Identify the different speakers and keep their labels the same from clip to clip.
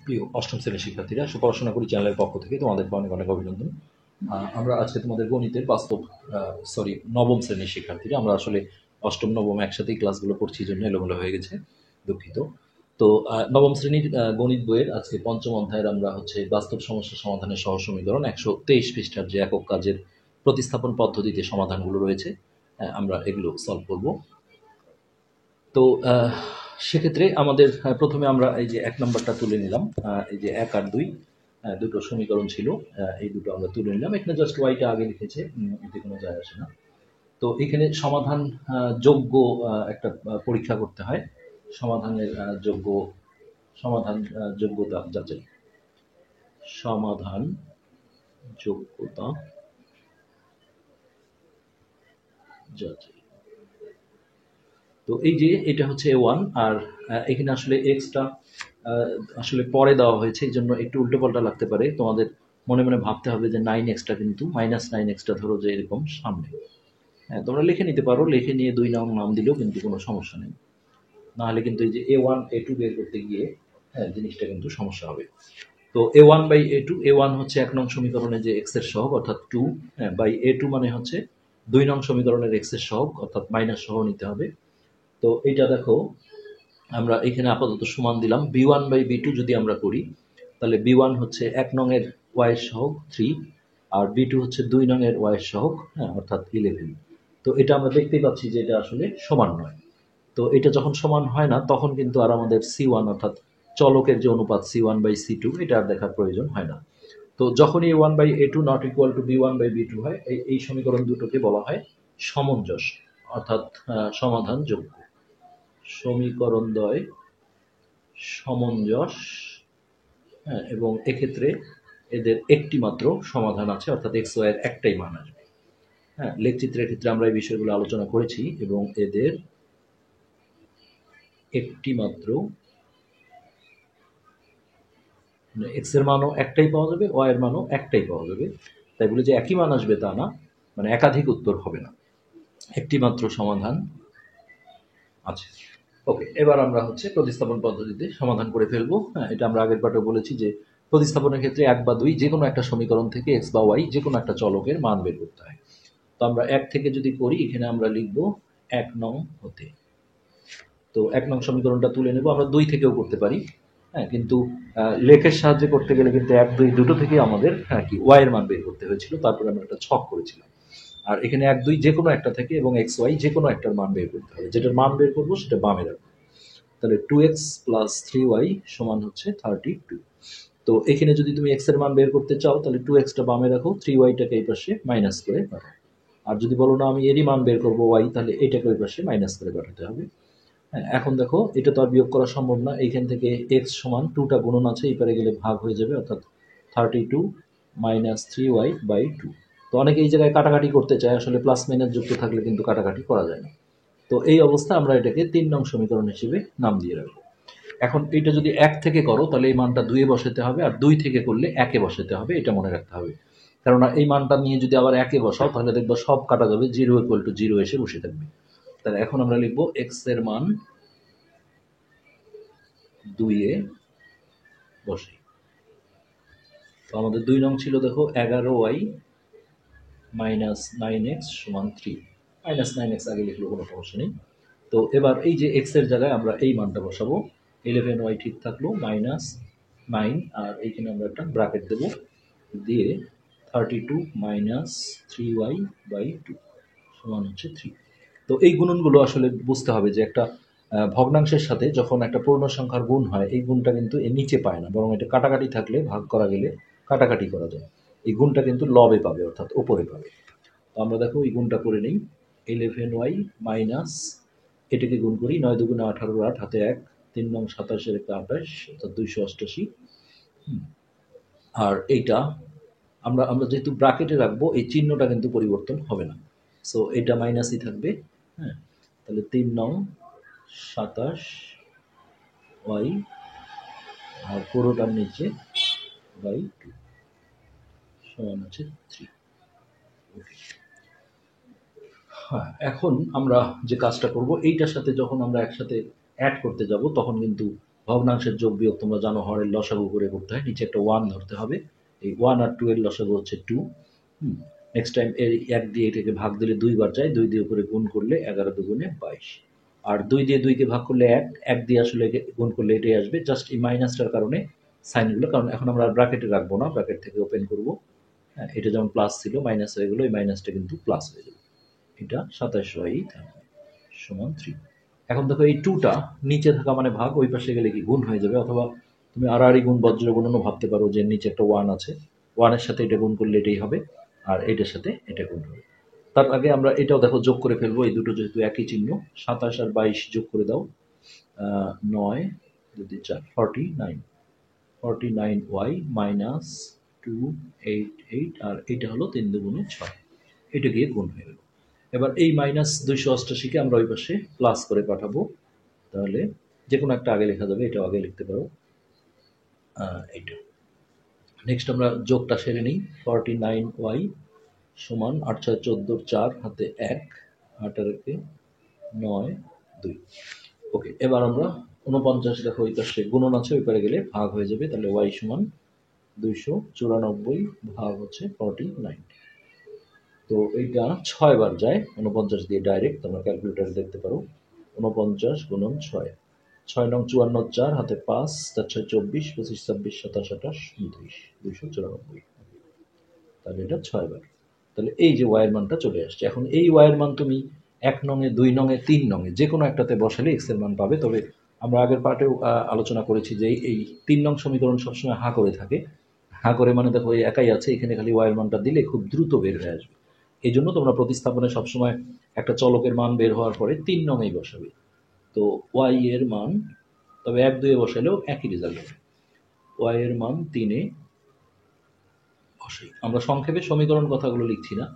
Speaker 1: প্রিয় অষ্টম শ্রেণীর শিক্ষার্থীরা, সুপড়াশোনা করি চ্যানেলের পক্ষ থেকে তোমাদেরকে অনেক অনেক অভিনন্দন। আমরা আজকে তোমাদের গণিতের নবম শ্রেণীর শিক্ষার্থীরা, আমরা আসলে অষ্টম নবম একসাথেই ক্লাসগুলো করছি, এই জন্য এলোমেলো হয়ে গেছে, দুঃখিত। তো নবম শ্রেণীর গণিত বইয়ের আজকে পঞ্চম অধ্যায়ের আমরা হচ্ছে বাস্তব সমস্যা সমাধানের সহজ সমীকরণ 123 পৃষ্ঠার যে একক কাজের প্রতিস্থাপন পদ্ধতিতে সমাধানগুলো রয়েছে, আমরা এগুলো সলভ করব। তো সেক্ষেত্রে আমাদের প্রথমে আমরা এই যে ১ নাম্বারটা তুলে নিলাম। এই যে ১ আর ২ দুটো সমীকরণ ছিল, এই দুটো আমরা তুলে নিলাম। এখানে জাস্ট ওয়াইটা আগে লিখেছে, এতে কোনো যায় আসে না। তো এখানে সমাধান যোগ্য একটা পরীক্ষা করতে হয়। সমাধানের সমাধান যোগ্যতা যাচাই। সমাধান যোগ্যতা যাচাই। তো এই যে এটা হচ্ছে A1, আর এখানে আসলে এক্সটা আসলে পরে দেওয়া হয়েছে, এই জন্য একটু উল্টোপাল্টা লাগতে পারে। তোমাদের মনে মনে ভাবতে হবে যে 9x-টা কিন্তু -9x-টা ধরো যে এরকম সামনে। হ্যাঁ, তোমরা লিখে নিতে পারো, লিখে নিয়ে 2 নং নাম দিলেও কিন্তু কোনো সমস্যা নেই। নাহলে কিন্তু এই যে A1 A2 বের করতে গিয়ে জিনিসটা কিন্তু সমস্যা হবে। তো A1/A2, A1 হচ্ছে 1 নং সমীকরণে যে x এর সহগ অর্থাৎ 2, বাই A2 মানে হচ্ছে 2 নং সমীকরণের x এর সহগ অর্থাৎ মাইনাস সহ নিতে হবে। তো এইটা দেখো, আমরা এখানে আপাতত সমান দিলাম। B1/B2 যদি আমরা করি, তাহলে B1 হচ্ছে 1 নং এর y এর সহগ 3, আর B2 হচ্ছে 2 নং এর y এর সহগ, অর্থাৎ 11। তো এটা আমরা দেখতেই পাচ্ছি যে এটা আসলে সমান নয়। তো এটা যখন সমান হয় না, তখন কিন্তু আর আমাদের C1 অর্থাৎ চলকের যে অনুপাত C1/C2, এটা আর দেখার প্রয়োজন হয় না। তো যখনই A1/A2 not equal to B1/B2 হয়, এই সমীকরণ দুটোকে বলা হয় সমঞ্জস, অর্থাৎ সমাধানযোগ্য। সমীকরণদ্বয় সমঞ্জস, এবং এক্ষেত্রে এদের একটি মাত্র সমাধান আছে, অর্থাৎ এক্স ওয়াই এর একটাই মান আসবে। লেখচিত্রের ক্ষেত্রে আমরা এই বিষয়গুলো আলোচনা করেছি, এবং এদের একটি মাত্র, এক্স এর মানও একটাই পাওয়া যাবে, ওয়াই এর মানও একটাই পাওয়া যাবে। তাই বলে যে একই মান আসবে তা না, মানে একাধিক উত্তর হবে না, একটি মাত্র সমাধান আছে। ওকে, এবার আমরা হচ্ছে প্রতিস্থাপন পদ্ধতিতে সমাধান করে ফেলবো। এটা আমরা আগের পাঠে বলেছি যে প্রতিস্থাপনের ক্ষেত্রে 1 বা 2 যে কোনো একটা সমীকরণ থেকে এক্স বা ওয়াই যে কোনো একটা চলকের মান বের করতে হয়। তো আমরা 1 থেকে যদি করি, এখানে আমরা লিখব 1 নং হতে। তো 1 নং সমীকরণটা তুলে নেব। আমরা 2 থেকেও করতে পারি, কিন্তু লেখের সাহায্যে করতে গেলে কিন্তু 1 2 দুটো থেকে আমাদের ওয়াই এর মান বের করতে হয়েছিল, তারপরে আমরা একটা ছক করেছিলাম। আর এখানে 1 2 যে কোনো একটা থেকে এবং এক্স ওয়াই যে কোনো একটার মান বের করতে হবে। যেটার মান বের করবো সেটা বামে রাখবো। তাহলে 2x প্লাস 3y সমান হচ্ছে 32। তো এখানে যদি তুমি x এর মান বের করতে চাও, তাহলে 2x-টা বামে রাখো, 3y-টাকে এই পাশে মাইনাস করে পাঠাও। আর যদি বলো না আমি এরই মান বের করবো y, তাহলে এটাকে ওই পাশে মাইনাস করে পাঠাতে হবে। এখন দেখো, এটা তো আর বিয়োগ করা সম্ভব না। এইখান থেকে x সমান 2টা গুণন আছে, এই পারে গেলে ভাগ হয়ে যাবে, অর্থাৎ 32 মাইনাস 3y/2। তো অনেকে এই জায়গায় কাটাকাটি করতে চায়, আসলে প্লাস মাইনাস যুক্ত থাকলে কিন্তু কাটাকাটি করা যায় না। তো এই অবস্থা আমরা এটাকে 3 নং সমীকরণ হিসেবে নাম দিয়ে রাখবো। এখন এটা যদি 1 থেকে করো, তাহলে এই মানটা 2 এ বসাতে হবে, আর 2 থেকে করলে 1 এ বসাতে হবে, এটা মনে রাখতে হবে। কেননা এই মানটা নিয়ে যদি আবার 1 এ বসাও, তাহলে দেখবো সব কাটা যাবে, 0 ইকুয়াল টু 0 এসে বসে থাকবে। তাহলে এখন আমরা লিখবো x এর মান 2 এ বসে। তো আমাদের 2 নং ছিল দেখো 11y মাইনাস 9x সমান 3। মাইনাস 9x আগে লিখলেও কোনো সমস্যা নেই। তো এবার এই যে x এর জায়গায় আমরা এই মানটা বসাবো। 11y ঠিক থাকলো, মাইনাস 9, আর এইখানে আমরা একটা ব্র্যাকেট দেবো, দিয়ে 32 মাইনাস 3y/2 সমান হচ্ছে 3। তো এই গুণনগুলো আসলে বুঝতে হবে যে একটা ভগ্নাংশের সাথে যখন একটা পূর্ণ সংখ্যার গুণ হয়, এই গুণটা কিন্তু এর নিচে পায় না, বরং এটা কাটাকাটি থাকলে, ভাগ করা গেলে কাটাকাটি করা যায়। এই গুণটা কিন্তু লবে পাবে, অর্থাৎ ওপরে পাবে। তো আমরা দেখো এই গুণটা করে নিই। 11y মাইনাস, এটাকে গুণ করি, 9 দুগুণে 18, 8 হাতে 1, 3 নং 27 একটা 28, অর্থাৎ 288। আর এইটা আমরা আমরা যেহেতু ব্র্যাকেটে রাখবো, এই চিহ্নটা কিন্তু পরিবর্তন হবে না, সো এটা মাইনাসই থাকবে। তাহলে 3 নং 27 ওয়াই, আর পুরোটার নিচে /2 সমান হচ্ছে 3। ওকে, এখন আমরা যে কাজটা করব, এইটার সাথে যখন আমরা একসাথে অ্যাড করতে যাব, তখন কিন্তু ভগ্নাংশের যোগ বিয়োগ তোমরা জানো হরের লসাগু করে করতে হয়, নিচে একটা 1 ধরতে হবে, এই 1 আর 2 এর লসাগু হচ্ছে 2। নেক্সট টাইম এর 1 দিয়ে এটাকে ভাগ দিলে 2 বার যায়, 2 দিয়ে উপরে গুণ করলে 11 দুগুণে 22, আর 2 দিয়ে 2 কে ভাগ করলে 1, 1 দিয়ে আসলে গুণ করলে এটাই আসবে, জাস্ট এই মাইনাসটার কারণে সাইনগুলো, কারণ এখন আমরা ব্র্যাকেটে রাখবো না, ব্র্যাকেট থেকে ওপেন করব। হ্যাঁ, এটা যেমন প্লাস ছিল মাইনাস হয়ে গেলো, এই মাইনাসটা কিন্তু প্লাস হয়ে যাবে, এটা 27y সমান 3। এখন দেখো এই 2টা নিচে থাকা মানে ভাগ, ওই পাশে গেলে কি গুণ হয়ে যাবে, অথবা তুমি আড়াআড়ি গুণ বজ্র গুণনও ভাবতে পারো, যে নিচে একটা 1 আছে, 1 এর সাথে এটা গুণ করলে এটাই হবে, আর এটার সাথে এটা গুণ হবে। তার আগে আমরা এটাও দেখো যোগ করে ফেলবো, এই দুটো যেহেতু একই চিহ্ন, 27 আর 22 যোগ করে দাও, 9 2 4 49y মাইনাস 288, আর এটা হলো 3 দুগুণে 6, এটা গিয়ে গুণ হয়ে গেল। এবার এই মাইনাস 288কে আমরা ওই পাশে প্লাস করে পাঠাবো, তাহলে যে কোনো একটা আগে লেখা যাবে, এটাও আগে লিখতে পারো, এইটা। নেক্সট আমরা যোগটা সেরে নিই, 49y সমান 8 6 14 4 হাতে 1 8 আর 1 9 2। ওকে, এবার আমরা 49 দেখো ওই পাশে গুণন আছে, ওই পারে গেলে ভাগ হয়ে যাবে, তাহলে y সমান 294 ভাগ হচ্ছে 49। তো এইটা 6 বার যায় 49 দিয়ে ডাইরেক্ট, তোমরা ক্যালকুলেটারে দেখতে পারো, 49 গুণন 6, 6 নং 54 4 হাতে 5 4 6 24 25 26 27 28 29 294, তাহলে এটা 6 বার। তাহলে এই যে ওয়াইয়ের মানটা চলে আসছে। এখন এই ওয়াইয়ের মান তুমি 1 নংয়ে 2 নংয়ে 3 নংয়ে যে কোনো একটাতে বসালে এক্স এর মান পাবে। তবে আমরা আগের পার্টেও আলোচনা করেছি যে এই 3 নং সমীকরণ সবসময় হা করে থাকে। হা করে মানে দেখো এই একাই আছে, এখানে খালি ওয়াইয়ের মানটা দিলে খুব দ্রুত বের হয়ে আসবে। এই জন্য তোমরা প্রতিস্থাপনে সবসময় একটা চলকের মান বের হওয়ার পরে 3 নংয়েই বসাবে। তো ওয়াই এর মান, তবে 1 2 এ বসালেও একই রেজাল্ট হবে। ওয়াই এর মান 3 এ বসাই। আমরা সংক্ষেপে সমীকরণ কথাগুলো লিখছি না।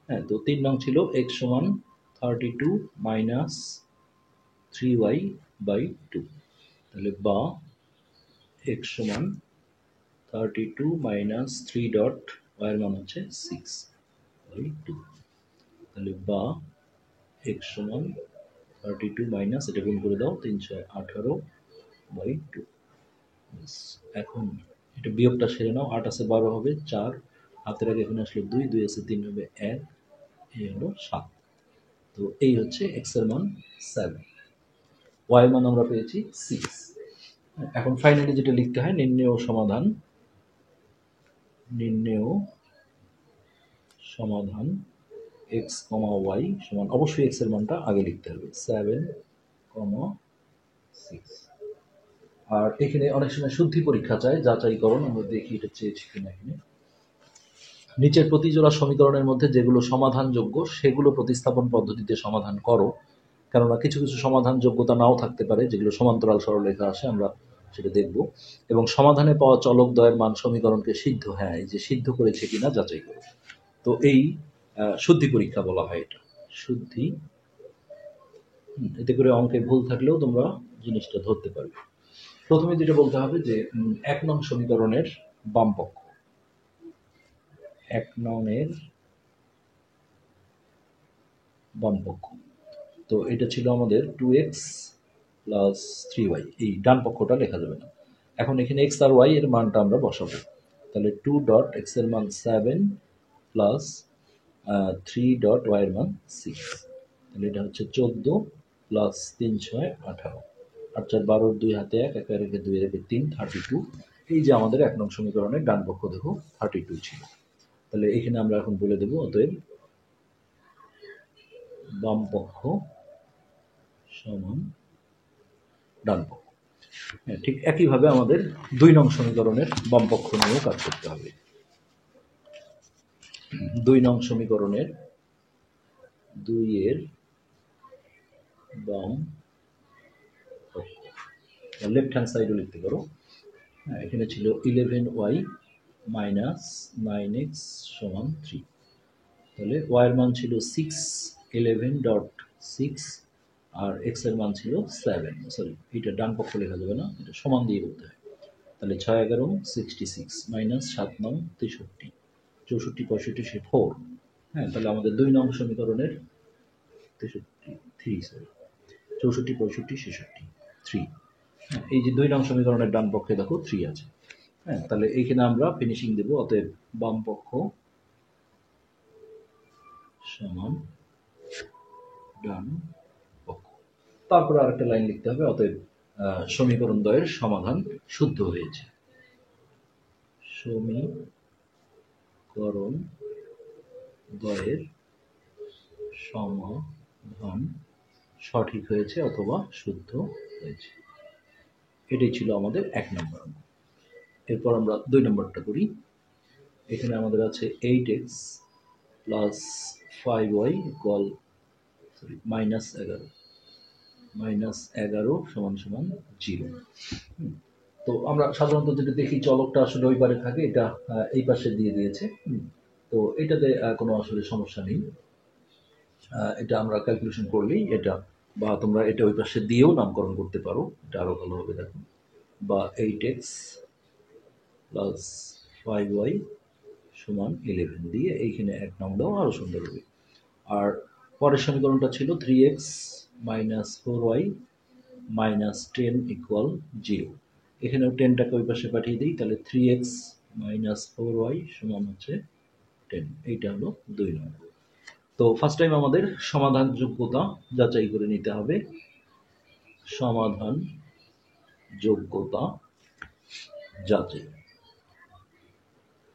Speaker 1: হ্যাঁ, তো 3 নং ছিল x সমান 32 মাইনাস 3y বাই 2, তাহলে বা x সমান 32 মাইনাস 3 ডট y এর মান হচ্ছে 6 বাই 2, তাহলে বা x সমান 32 মাইনাস এটা গুণ করে দাও 3 6 18 বাই 2। এখন এটা বিয়োগটা সেরে নাও, 8 আছে 12 হবে 4, হাতের আগে এখানে আসলে 2 2 আছে 3 হবে 1, এই হলো 7। তো এই হচ্ছে এক্স এর মান 7, ওয়াই এর মান আমরা পেয়েছি 6। এখন ফাইনালি যেটা লিখতে হয়, নির্ণেয় সমাধান x, y সমান, অবশ্যই x এর মানটা আগে লিখতে হবে 7, 6। আর এখানে অনেক সময় শুদ্ধি পরীক্ষা চায়, যাচাইকরণ, আমরা দেখি এটা চেয়েছি কিনা। এখানে নিচের প্রতি জোড়া সমীকরণের মধ্যে যেগুলো সমাধানযোগ্য সেগুলো প্রতিস্থাপন পদ্ধতিতে সমাধান করো, কেননা কিছু কিছু সমাধান যোগ্যতা নাও থাকতে পারে, যেগুলো সমান্তরাল সরলরেখা আসে, আমরা সেটা দেখব। এবং সমাধানে পাওয়া চলক দ্বয়ের মান সমীকরণকে সিদ্ধ, হ্যাঁ এই যে সিদ্ধ করেছে কিনা যাচাই করো। তো এই শুদ্ধি পরীক্ষা বলা হয় এটা, শুদ্ধি। এতে করে অঙ্কে ভুল থাকলেও তোমরা জিনিসটা ধরতে পারবে। প্রথমে যেটা বলতে হবে যে 1 নং সমীকরণের বাম পক্ষ, 1 নং এর বাম পক্ষ, তো এটা ছিল আমাদের 2x প্লাস 3y, এই ডান পক্ষটা লেখা যাবে না। এখন এখানে x আর y এর মানটা আমরা বসাবো, তাহলে 2 ডট x এর মান 7 প্লাস 3 ডট y এর মান 6, তাহলে এটা হচ্ছে 14 প্লাস 3 6 18, 8 4 12, 2 হাতে 1 1 রেখে 2 রেখে 3 32। এই যে আমাদের 1 নং সমীকরণের ডান পক্ষ দেখো 32 ছিল। তাহলে এখানে আমরা এখন বলে দেবো অতএব বাম পক্ষ সমান ডান পক্ষ। হ্যাঁ, ঠিক একইভাবে আমাদের 2 নং সমীকরণের বাম পক্ষ নিয়েও কাজ করতে হবে। 2 নং সমীকরণের 2 এর বাম পক্ষ, লেফট হ্যান্ড সাইডও লিখতে পারো। হ্যাঁ, এখানে ছিল 11y মাইনাস 9x সমান 3, তাহলে y এর মান ছিল 6 11.6 আর x এর মান ছিল 7, সরি এটা ডান পক্ষ লেখা যাবে না, এটা সমান দিয়ে করতে হয়। তাহলে 6 11 66 মাইনাস 7 9 63 64 65 4। হ্যাঁ, তাহলে আমাদের 2 নং সমীকরণের 63 64 65 66 3, এই যে 2 নং সমীকরণের ডান পক্ষে দেখো 3 আছে। হ্যাঁ, তাহলে এইখানে আমরা ফিনিশিং দেব, অতএব বাম পক্ষ সমান ডান পক্ষ। তারপরে আরেকটা লাইন লিখতে হবে, অতএব সমীকরণ দ্বয়ের সমাধান শুদ্ধ হয়েছে। সমীকরণ দ্বয়ের সমাধান সঠিক হয়েছে অথবা শুদ্ধ হয়েছে। এটাই ছিল আমাদের 1 নম্বর। এরপর আমরা 2 নম্বরটা করি। এখানে আমাদের আছে 8x প্লাস 5y ইকুয়াল -11 সমান সমান 0। তো আমরা সাধারণত যেটা দেখি চলকটা আসলে ওই পারে থাকে, এটা এই পাশে দিয়ে দিয়েছে। তো এটাতে কোনো আসলে সমস্যা নেই, এটা আমরা ক্যালকুলেশন করলেই এটা, বা তোমরা এটা ওই পাশে দিয়েও নামকরণ করতে পারো, এটা আরো ভালো হবে। দেখো, বা 8x প্লাস 5y সমান 11 দিয়ে এইখানে 1 নাম দাও, আরো সুন্দর হবে। আর পরের সমীকরণটা ছিল 3x minus 4y minus 10 equal 0। এখানেও 10টাকে ওই পাশে পাঠিয়ে দিই, তাহলে 3x মাইনাস 4y সমান হচ্ছে 10। এইটা হলো 2 নম্বর। তো ফার্স্ট টাইম আমাদের সমাধান যোগ্যতা যাচাই করে নিতে হবে। সমাধান যোগ্যতা যাচাই।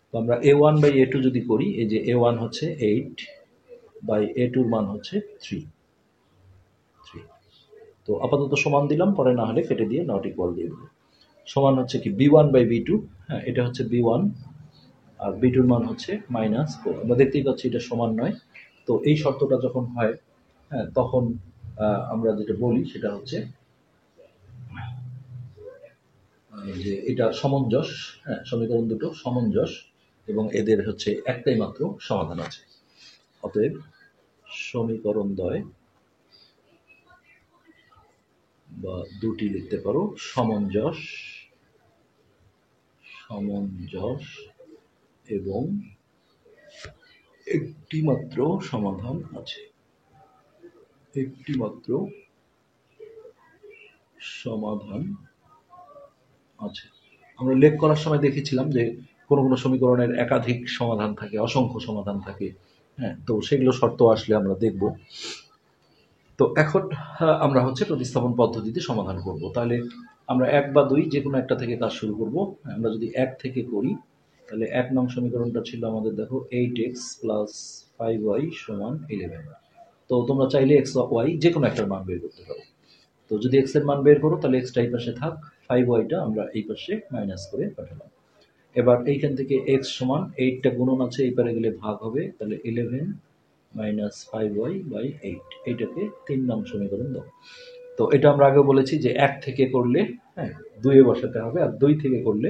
Speaker 1: তো আমরা a1 বাই a2 যদি করি, এই যে a1 হচ্ছে 8 বাই a2 মান হচ্ছে 3। তো আপাতত সমান দিলাম, পরে না হলে কেটে দিয়ে নট ইকুয়াল দিয়ে দেবো। সমান হচ্ছে কি b1 বাই b2। হ্যাঁ, এটা হচ্ছে b1 আর b2 মান হচ্ছে -4। আমরা দেখতেই পাচ্ছি এটা সমান নয়। তো এই শর্তটা যখন হয়, হ্যাঁ, তখন আমরা যেটা বলি সেটা হচ্ছে যে এটা সমঞ্জস। হ্যাঁ, সমীকরণ দুটো সমঞ্জস এবং এদের হচ্ছে একটাই মাত্র সমাধান আছে। অতএব সমীকরণ দ্বয় বা দুটি লিখতে পারো সমঞ্জস এবং একটি মাত্র সমাধান আছে। একটি মাত্র সমাধান আছে। আমরা লেখ করার সময় দেখেছিলাম যে কোনো কোনো সমীকরণের একাধিক সমাধান থাকে, অসংখ্য সমাধান থাকে। হ্যাঁ, তো সেগুলো শর্ত আসলে আমরা দেখব। তো এখন আমরা হচ্ছে প্রতিস্থাপন পদ্ধতিতে সমাধান করব। তাহলে আমরা 1 বা 2 যে কোনো একটা থেকে কাজ শুরু করব। আমরা যদি 1 থেকে করি, তাহলে 1 নং সমীকরণটা ছিল আমাদের, দেখো, 8x প্লাস 5y সমান 11। তো তোমরা চাইলে x বা y যে কোনো একটার মান বের করতে পারো। তো যদি x এর মান বের করো, তাহলে x টা এই পাশে থাক, 5y-টা আমরা এই পাশে মাইনাস করে পাঠালাম। এবার এইখান থেকে x সমান 8টা গুণন আছে, এই পারে গেলে ভাগ হবে, তাহলে 11 মাইনাস 5y বাই 8। এইটাকে 3 নং সমীকরণ দাও। তো এটা আমরা আগে বলেছি যে 1 থেকে করলে, হ্যাঁ, 2-এ বসাতে হবে, আর 2 থেকে করলে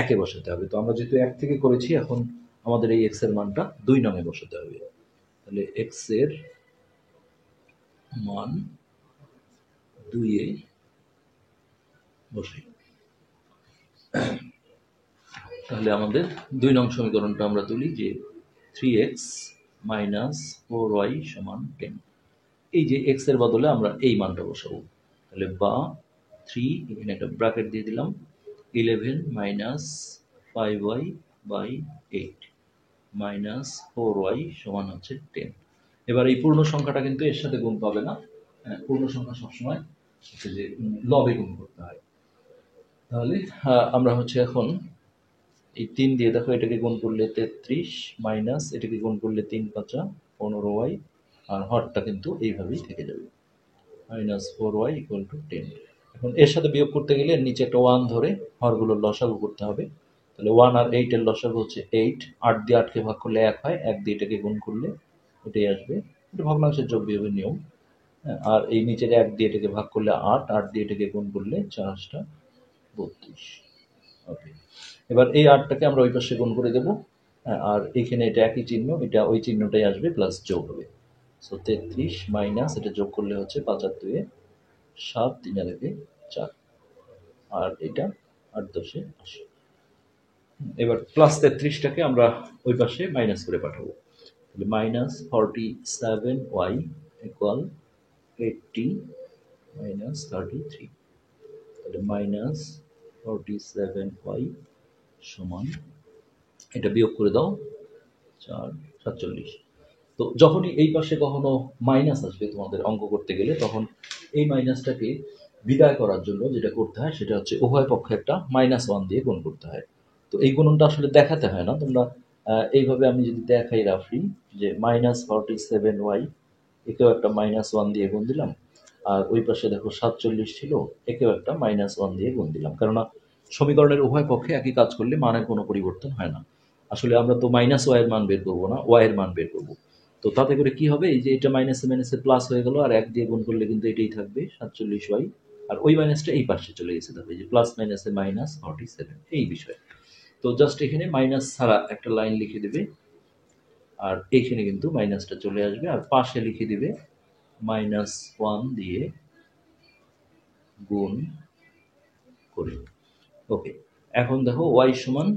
Speaker 1: 1-এ বসাতে হবে। তো আমরা যেহেতু 1 থেকে করেছি, এখন আমাদের এই x এর মানটা 2 নং-এ বসাতে হবে। তাহলে x এর মান 2-এ বসাই। তাহলে আমাদের 2 নং সমীকরণটা আমরা তুলি যে 3x মাইনাস 4y সমান 10। এই যে x এর বদলে আমরা এই মানটা বসাবো, তাহলে বা 3, এখানে একটা ব্র্যাকেট দিয়ে দিলাম, 11 minus 5y by 8 minus 4y সমান হচ্ছে 10। এবার এই পূর্ণ সংখ্যাটা কিন্তু এর সাথে গুণ পাবে না। পূর্ণ সংখ্যা সবসময় হচ্ছে যে লবে গুণ করতে হয়। তাহলে আমরা হচ্ছে এখন এই 3 দিয়ে, দেখো, এটাকে গুণ করলে 33 মাইনাস এটাকে গুণ করলে 3 5 15y, আর হরটা কিন্তু এইভাবেই থেকে যাবে, মাইনাস 4y ইকুয়াল টু 10। এখন এর সাথে বিয়োগ করতে গেলে নিচে একটা 1 ধরে হরগুলোর লসাগু করতে হবে। তাহলে 1 আর 8 এর লসাগু হচ্ছে 8। 8 দিয়ে 8কে ভাগ করলে 1 হয়, 1 দিয়ে এটাকে গুণ করলে এটাই আসবে। এটা ভগ্নাংশের যোগ বিয়োগের নিয়ম। আর এই নিচের 1 দিয়ে এটাকে ভাগ করলে 8, 8 দিয়ে এটাকে গুণ করলে 4 32। ওকে, এবার এই 8টাকে আমরা ওই পাশে গুণ করে দেব, আর এখানে এটা একই চিহ্ন, এটা ওই চিহ্নটাই আসবে, প্লাস যোগ হবে। সো 33 মাইনাস এটা যোগ করলে হচ্ছে 5 আর 2 7, 3 আর 1 4, আর এটা 8 10 80। এবার প্লাস 33টাকে আমরা ওই পাশে মাইনাস করে পাঠাবো, তাহলে মাইনাস 47y ইকুয়াল 80 মাইনাস 33। তাহলে -47y সমান, এটা বিয়োগ করে দাও, 4 47। তো যখনই এই পাশে কখনো মাইনাস আসবে তোমাদের অঙ্ক করতে গেলে, তখন এই মাইনাসটাকে বিদায় করার জন্য যেটা করতে হয় সেটা হচ্ছে উভয় পক্ষে একটা -1 দিয়ে গুণ করতে হয়। তো এই গুণনটা আসলে দেখাতে হয় না, তোমরা এইভাবে আমি যদি দেখাই রাফলি যে -47y, একেও একটা -1 দিয়ে গুণ দিলাম, আর ওই পাশে দেখো 47 ছিল, একেও একটা -1 দিয়ে গুণ দিলাম, কেননা সমীকরণের উভয় পক্ষে একই কাজ করলে মানের কোনো পরিবর্তন হয় না। আসলে আমরা তো -y এর মান বের করবো না, y এর মান বের করবো। তো তাতে করে কি হবে, এই যে এটা মাইনাসে মাইনাসে প্লাস হয়ে গেল, আর 1 দিয়ে গুণ করলে কিন্তু এটাই থাকবে 47y, আর ওই মাইনাসটা এই পাশে চলে গেছে, দেখো এই যে প্লাস মাইনাসে -47, এই বিষয়। তো জাস্ট এখানে মাইনাস ছাড়া একটা লাইন লিখে দেবে, আর এইখানে কিন্তু মাইনাসটা চলে আসবে, আর পাশে লিখে দিবে -1 দিয়ে গুণ করে। ওকে, এখন দেখো y সমান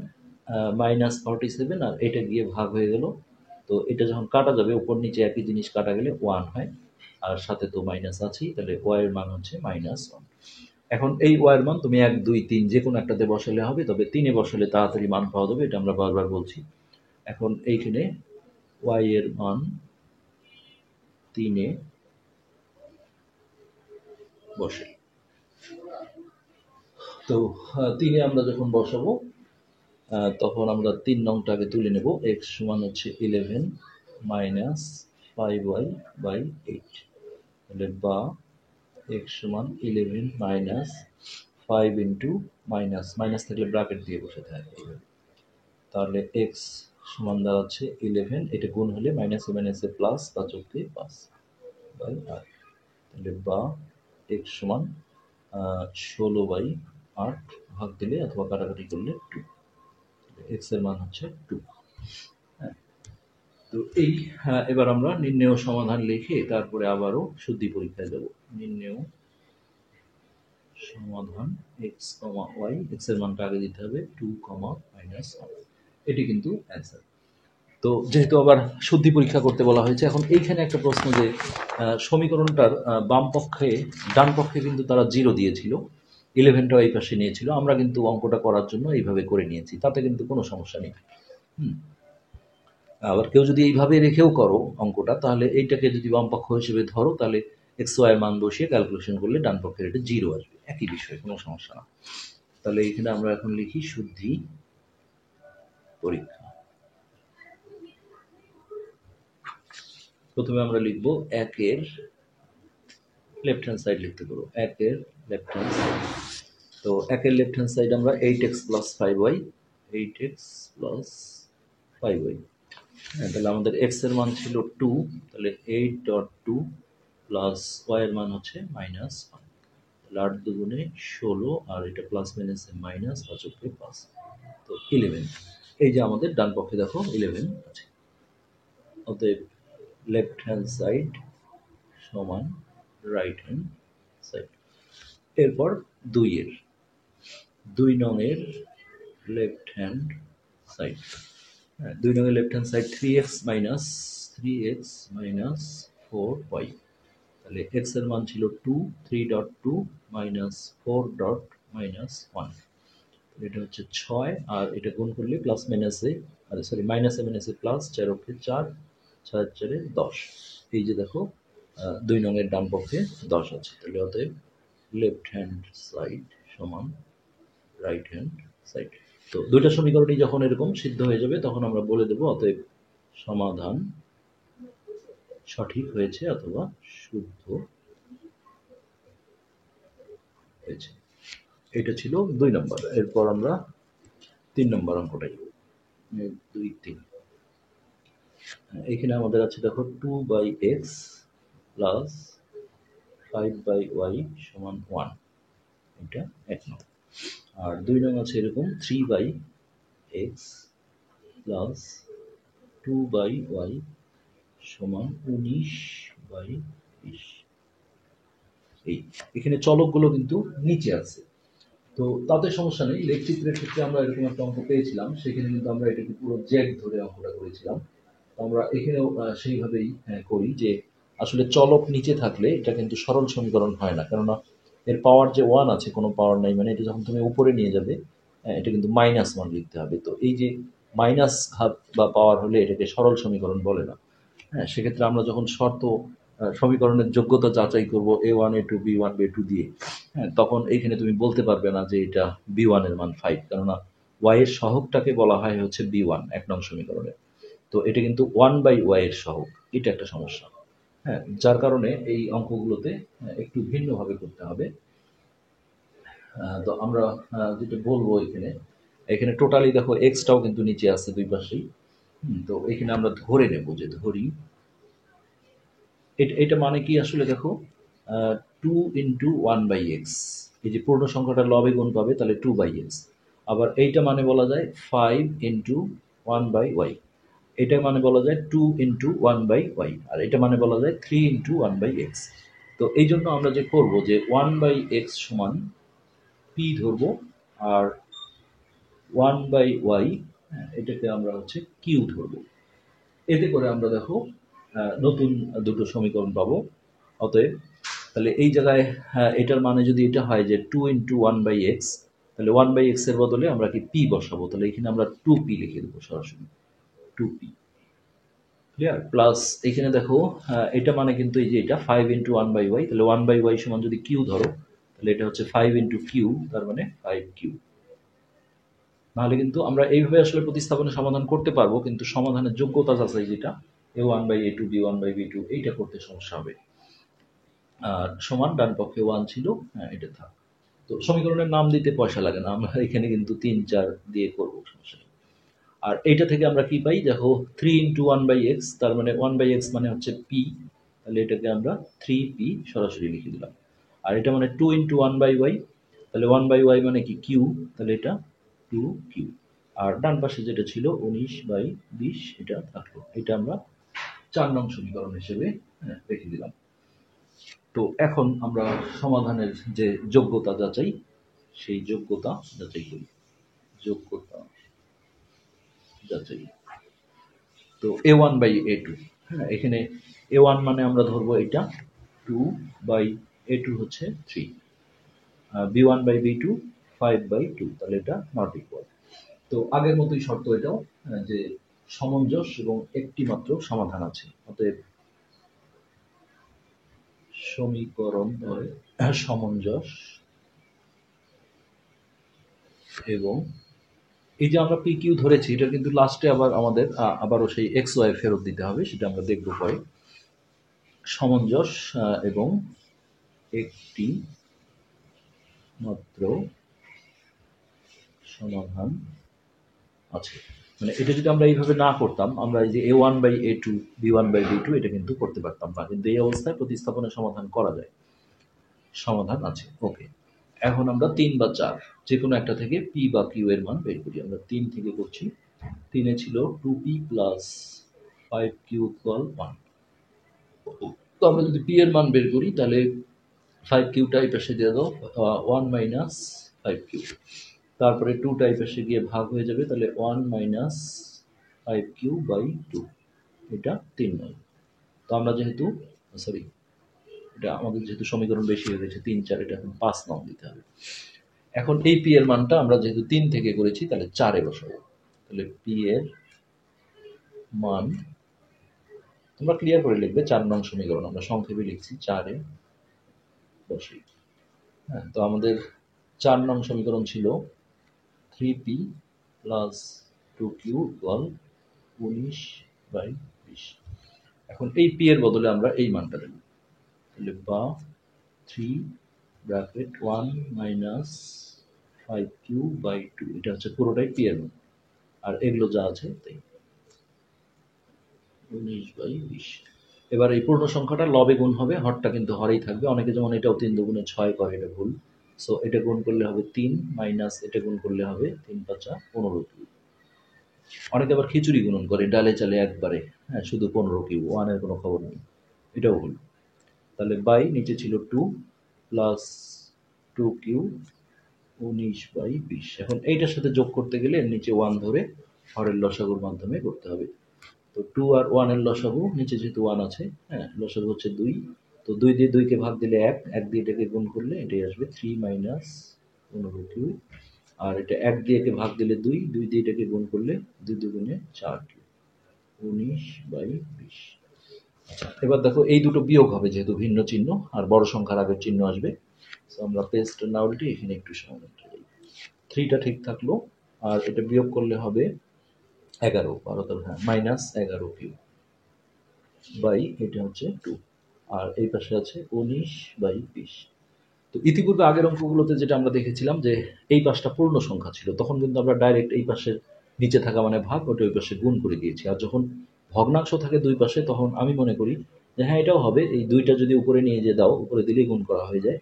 Speaker 1: -47, আর এটা গিয়ে ভাগ হয়ে গেল। তো এটা যখন কাটা যাবে, উপর নিচে একই জিনিস কাটা গেলে 1 হয়, আর সাথে তো মাইনাস আছেই, তাহলে y এর মান হচ্ছে -1। এখন এই y এর মান তুমি 1 2 3 যে কোনো একটাতে বসালে হবে, তবে 3-এ বসালে তাড়াতাড়ি মান পাওয়া যাবে, এটা আমরা বারবার বলছি। এখন এইখানে y এর মান 3-এ বসে। তো 3-এ আমরা যখন বসাবো, তখন আমরা 3 নংটাকে তুলে নেব। x সমান হচ্ছে 11 -5y/8, তাহলে বা x সমান 11 -5 ইন্টু মাইনাস থাকলে ব্র্যাকেট দিয়ে বসাতে হয় এইভাবে। তাহলে x সমান দাঁড়াচ্ছে 11, এটা গুণ হলে মাইনাসে মাইনাসে প্লাস, 5 × 5/8, তাহলে বা x সমান 16/8, ভাগ দিলে অথবা কাটাকাটি করলে 2, x এর মান হচ্ছে 2। তো এই এবার আমরা নির্ণেয় সমাধান লিখে তারপরে আবারও শুদ্ধি পরীক্ষায় দেব। নির্ণেয় সমাধান x, y, x এর মানটা আগে দিতে হবে 2, -1, এটি কিন্তু অ্যান্সার। তো যেহেতু আবার শুদ্ধি পরীক্ষা করতে বলা হয়েছে, এখন এইখানে একটা প্রশ্ন যে সমীকরণটার বাম পক্ষে ডান পক্ষে কিন্তু তারা 0 দিয়েছিল, 11টাও এই পাশে নিয়েছিল, আমরা কিন্তু অঙ্কটা করার জন্য এইভাবে করে নিয়েছি, তাতে কিন্তু কোনো সমস্যা নেই। আবার কেউ যদি এইভাবে রেখেও করো অঙ্কটা, তাহলে এইটাকে যদি বাম পক্ষ হিসেবে ধরো, তাহলে xy এর মান বসিয়ে ক্যালকুলেশন করলে ডান পক্ষের এটা 0 আসবে, একই বিষয়, কোনো সমস্যা না। তাহলে এখানে আমরা এখন লিখি শুদ্ধি পরীক্ষা। প্রথমে আমরা লিখবো 1-এর লেফট হ্যান্ড সাইড লিখতে পারো, 1-এর লেফট হ্যান্ড সাইড। তো 1-এর লেফট হ্যান্ড সাইড আমরা 8x + 5y, 8x + 5y। হ্যাঁ, তাহলে আমাদের x এর মান ছিল 2, তাহলে 8.2 প্লাস y এর মান হচ্ছে -1, তাহলে 8 দুগুণে 16, আর এটা প্লাস মাইনাসে মাইনাস, 5 × 5, তো 11। এই যে আমাদের ডান পক্ষে দেখো 11 আছে। অতএব লেফট হ্যান্ড সাইড সমান রাইট হ্যান্ড সাইড। এরপর 2 নংয়ের লেফট হ্যান্ড সাইড, 2 নংয়ের left hand side 3x - 4y, তাহলে x এর মান ছিল 2, 3.2 -4.1, এটা হচ্ছে 6, আর এটা গুণ করলে প্লাস মাইনাসে, সরি মাইনাসে মাইনাসে প্লাস, 4 × 4, 6 × 4 = 10। এই যে দেখো 2 নংয়ের ডান পক্ষে 10 আছে, তাহলে অতএব লেফট হ্যান্ড সাইড সমান রাইট হ্যান্ড সাইড। তো দুইটা সমীকরণই যখন এরকম সিদ্ধ হয়ে যাবে, তখন আমরা বলে দেব অতএব সমাধান সঠিক হয়েছে অথবা শুদ্ধ হয়েছে। এটা ছিল 2 নম্বর। এরপর আমরা 3 নম্বর অঙ্কটাই 2, 3। এখানে আমাদের আছে দেখো 2/x + 5/y সমান 1, এটা 1 নং। আর 2 নং আছে এরকম 3/x + 2/y সমান 19/20। এই এখানে চলকগুলো কিন্তু নিচে আছে, তো তাতে সমস্যা নেই। লেখচিত্রের ক্ষেত্রে আমরা এরকম একটা অঙ্ক পেয়েছিলাম, সেখানে কিন্তু আমরা এটাকে পুরো জ্যাক ধরে অঙ্কটা করেছিলাম। আমরা এখানেও সেইভাবেই করি যে আসলে চলক নিচে থাকলে এটা কিন্তু সরল সমীকরণ হয় না, কেননা এর পাওয়ার যে 1 আছে কোনো পাওয়ার নাই, মানে এটা যখন তুমি উপরে নিয়ে যাবে এটা কিন্তু -1 লিখতে হবে। তো এই যে মাইনাস ঘাত বা পাওয়ার হলে এটাকে সরল সমীকরণ বলে না। হ্যাঁ, সেক্ষেত্রে আমরা যখন শর্ত সমীকরণের যোগ্যতা যাচাই করব a1 a2 b1 b2 দিয়ে, হ্যাঁ, তখন এইখানে তুমি বলতে পারবে না যে এটা b1 এর মান 5, কেননা y এর সহগটাকে বলা হয় হচ্ছে b1 এক নং সমীকরণে। তো এটা কিন্তু 1/y এর সহগ, এটা একটা সমস্যা। হ্যাঁ, যার কারণে এই অঙ্কগুলোতে একটু ভিন্নভাবে করতে হবে। তো আমরা যেটা বলবো এখানে, এখানে টোটালি দেখো এক্সটাও কিন্তু নিচে আছে দুই পাশেই। তো এখানে আমরা ধরে নেব, যে ধরি এটা মানে কি আসলে দেখো 2 × 1/x, এই যে পূর্ণ সংখ্যাটা লবে গুণ পাবে তাহলে 2/x। আবার এইটা মানে বলা যায় 5 × 1/y, এটা মানে বলা যায় 2 × 1/y, আর এটা মানে বলা যায় 3 × 1/x। তো এই জন্য আমরা যে করব যে 1/x সমান p ধরবো, আর 1/y এটাকে আমরা হচ্ছে q ধরবো। এতে করে আমরা দেখো নতুন দুটো সমীকরণ পাবো। অতএব তাহলে এই জায়গায় এটার মানে যদি এটা হয় যে 2 × 1/x, তাহলে 1/x এর বদলে আমরা কি p বসাবো, তাহলে এখানে আমরা 2p লিখে দেবো সরাসরি, 2p। ক্লিয়ার? প্লাস এখানে দেখো এটা মানে কিন্তু এই যে এটা 5 × 1/y, তাহলে 1/y সমান যদি q ধরো, তাহলে এটা হচ্ছে 5 × q, তার মানে 5q। নাহলে কিন্তু আমরা এইভাবে আসলে প্রতিস্থাপনের সমাধান করতে পারবো, কিন্তু সমাধানের যোগ্যতা যাচাই যেটা a1/a2 b1/b2 এইটা করতে সমস্যা হবে। আর সমান ডান পক্ষে 1 ছিল, এটা থাক। তো সমীকরণের নাম দিতে পয়সা লাগে না, আমরা এখানে কিন্তু 3-4 দিয়ে করবো, সমস্যা নেই। আর এইটা থেকে আমরা কি পাই দেখো 3 × 1/x, তার মানে 1/x মানে হচ্ছে p, তাহলে এটাকে আমরা 3p সরাসরি লিখে দিলাম। আর এটা মানে 2 × 1/y, তাহলে 1/y মানে কি q, তাহলে এটা 2q। আর ডান পাশে যেটা ছিল 19/20 এটা থাকলো, এটা আমরা 4 নং সমীকরণ হিসেবে রেখে দিলাম। তো এখন আমরা সমাধানের যে যোগ্যতা যাচাই, সেই যোগ্যতা যাচাই করি। যোগ্যতা যাচাই, তো a1/a2, হ্যাঁ, এখানে a1 মানে আমরা ধরবো এটা 2/a2 হচ্ছে 3, b1/b2 5/2, তাহলে এটা নট ইকুয়াল। তো আগের মতোই শর্ত এটাও, যে সমঞ্জস এবং একটি মাত্র সমাধান আছে। অতএব সমীকরণ সমঞ্জস এবং এই যে আমরা PQ ধরেছি, এটা কিন্তু লাস্টে আবার আমাদের আবারও সেই XY ফেরত দিতে হবে, সেটা আমরা দেখব পরে। সমঞ্জস এবং একটি মাত্র সমাধান আছে, মানে এটা যদি আমরা এইভাবে না করতাম, আমরা এই যে a1/a2 b1/b2 এটা কিন্তু করতে পারতাম না, কিন্তু এই অবস্থায় প্রতিস্থাপনের সমাধান করা যায়, সমাধান আছে। ওকে, এখন আমরা 3 বা 4 যে কোনো একটা থেকে p বা q এর মান বের করি। আমরা 3 থেকে করছি। 3 এ ছিল 2p প্লাস 5q = 1। তো আমরা যদি p এর মান বের করি, তাহলে 5qটা এই পাশে দিয়ে দাও, 1 - 5q, তারপরে 2টা এই পাশে গিয়ে ভাগ হয়ে যাবে, তাহলে 1 - 5q/2, এটা 3 নং। তো আমরা যেহেতু সরি, এটা আমাদের যেহেতু সমীকরণ বেশি হয়ে গেছে 3 4, এটা এখন 5 নং দিতে হবে। এখন এই p এর মানটা আমরা যেহেতু 3 থেকে করেছি, তাহলে 4 এ বসাবো। তাহলে p এর মান তোমরা ক্লিয়ার করে লিখবে, 4 নং সমীকরণ আমরা সংক্ষেপে লিখছি, 4 এ বসি। হ্যাঁ, তো আমাদের 4 নং সমীকরণ ছিল 3p প্লাস 2q = 19/20। এখন এই p এর বদলে আমরা এই মানটা দেব, তাহলে বা 3 ব্র্যাকেট 1 - 5q/2, এটা হচ্ছে পুরোটাই p এর মান, আর এগুলো যা আছে তাই 19/20। এবার এই পূর্ণ সংখ্যাটা লবে গুণ হবে, হরটা কিন্তু হরেই থাকবে। অনেকে যেমন এটাও 3 দুগুণে 6 করে, এটা ভুল। সো এটা গুণ করলে হবে 3 মাইনাস এটা গুণ করলে হবে 3 × 5 = 15q। অনেকে আবার খিচুড়ি গুণন করে ডালে চালে একবারে, হ্যাঁ, শুধু 15q, 1 এর কোনো খবর নেই, এটাও ভুল। তাহলে বাই নিচে ছিল 2 প্লাস 2q 19/20। এখন এইটার সাথে যোগ করতে গেলে এর নিচে 1 ধরে হরের লসাগুর মাধ্যমে করতে হবে। তো 2 আর 1 এর লসাগু, নিচে যেহেতু 1 আছে, হ্যাঁ, লসাগু হচ্ছে 2, তো 2 দিয়ে 2কে ভাগ দিলে 1, 1 দিয়ে এটাকে গুণ করলে এটাই আসবে 3 মাইনাস 15 কিউ। আর এটা 1 দিয়ে একে ভাগ দিলে 2, 2 দিয়ে এটাকে গুণ করলে 2 দুগুণে 4 কিউ, 19/20। আচ্ছা, এবার দেখো এই দুটো বিয়োগ হবে যেহেতু ভিন্ন চিহ্ন, আর বড় সংখ্যার আগের চিহ্ন আসবে। তো আমরা পেস্ট না উল্টে এখানে একটু সমাধান করি। 3টা ঠিক থাকলো, আর এটা বিয়োগ করলে হবে 11, 12 হ্যাঁ -11 কিউ বাই এটা হচ্ছে 2, আর এই পাশে আছে 19/20। তো ইতিপূর্বে আগের অঙ্কগুলোতে যেটা আমরা দেখেছিলাম যে এই পাশটা পূর্ণ সংখ্যা ছিল, তখন কিন্তু আমরা ডাইরেক্ট এই পাশের নিচে থাকা মানে ভাগ, ওটা ওই পাশে গুণ করে দিয়েছি। আর যখন ভগ্নাংশ থাকে দুই পাশে, তখন আমি মনে করি যে হ্যাঁ এটাও হবে, এই 2টা যদি উপরে নিয়ে যে দাও, উপরে দিলেই গুণ করা হয়ে যায়।